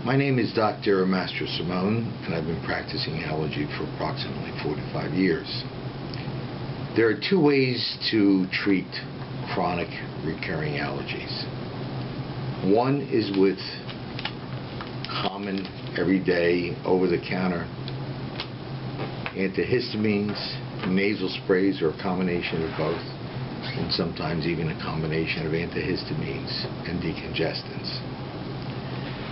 My name is Dr. Master Simone, and I've been practicing allergy for approximately 45 years. There are two ways to treat chronic recurring allergies. One is with common, everyday, over-the-counter antihistamines, nasal sprays, or a combination of both, and sometimes even a combination of antihistamines and decongestants.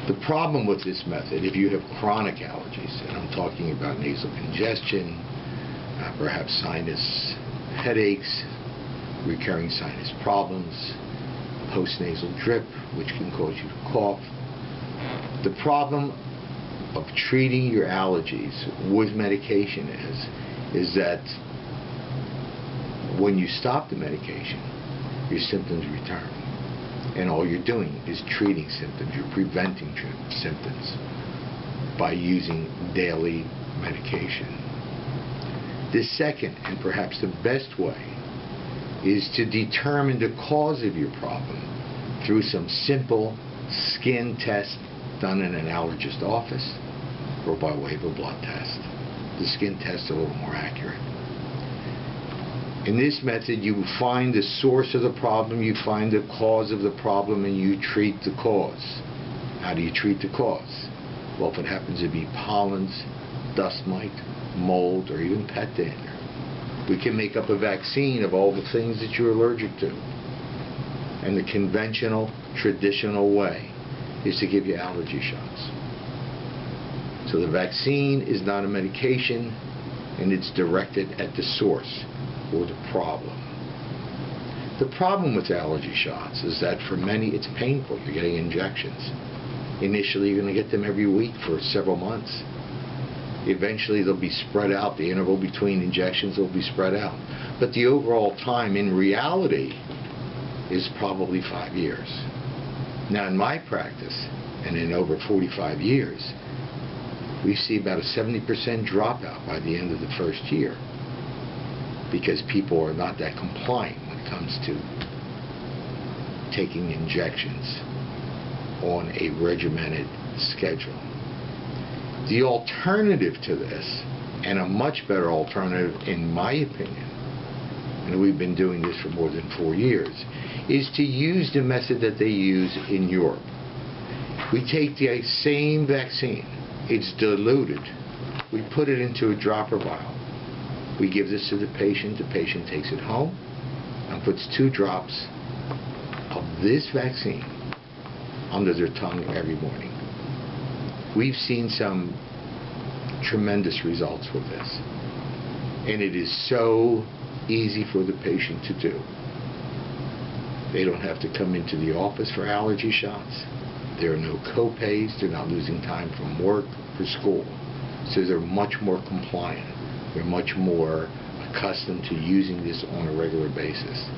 The problem with this method, if you have chronic allergies, and I'm talking about nasal congestion, perhaps sinus headaches, recurring sinus problems, postnasal drip, which can cause you to cough. The problem of treating your allergies with medication is that when you stop the medication, your symptoms return. And all you're doing is treating symptoms. You're preventing symptoms by using daily medication. The second, and perhaps the best way, is to determine the cause of your problem through some simple skin test done in an allergist office or by way of a blood test. The skin test is a little more accurate. In this method, you find the source of the problem, you find the cause of the problem, and you treat the cause. How do you treat the cause? Well, if it happens to be pollens, dust mite, mold, or even pet dander, we can make up a vaccine of all the things that you're allergic to. And the conventional, traditional way is to give you allergy shots. So the vaccine is not a medication, and it's directed at the source or the problem. The problem with allergy shots is that for many it's painful. You're getting injections. Initially you're going to get them every week for several months. Eventually they'll be spread out. The interval between injections will be spread out. But the overall time in reality is probably 5 years. Now in my practice, and in over 45 years, we see about a 70% dropout by the end of the first year, because people are not that compliant when it comes to taking injections on a regimented schedule. The alternative to this, and a much better alternative in my opinion, and we've been doing this for more than 4 years, is to use the method that they use in Europe. We take the same vaccine, it's diluted, we put it into a dropper vial. We give this to the patient takes it home and puts 2 drops of this vaccine under their tongue every morning. We've seen some tremendous results with this, and it is so easy for the patient to do. They don't have to come into the office for allergy shots. There are no co-pays. They're not losing time from work or school, so they're much more compliant. They're much more accustomed to using this on a regular basis.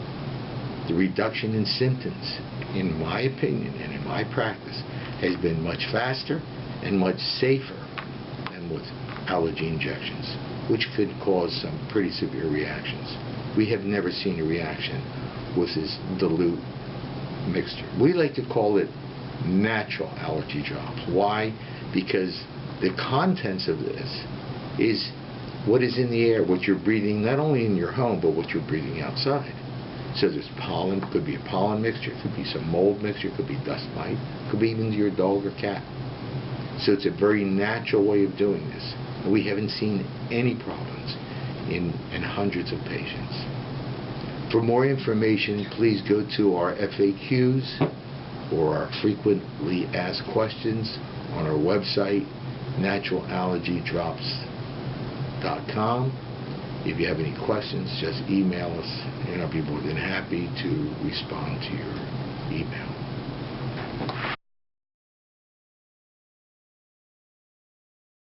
The reduction in symptoms, in my opinion and in my practice, has been much faster and much safer than with allergy injections, which could cause some pretty severe reactions. We have never seen a reaction with this dilute mixture. We like to call it natural allergy drops. Why? Because the contents of this is what is in the air, what you're breathing, not only in your home, but what you're breathing outside. So there's pollen, could be a pollen mixture, could be some mold mixture, could be dust mite, could be even your dog or cat. So it's a very natural way of doing this. We haven't seen any problems in hundreds of patients. For more information, please go to our FAQs or our frequently asked questions on our website, naturalallergydrops.com. If you have any questions, just email us, and I'll be more than happy to respond to your email.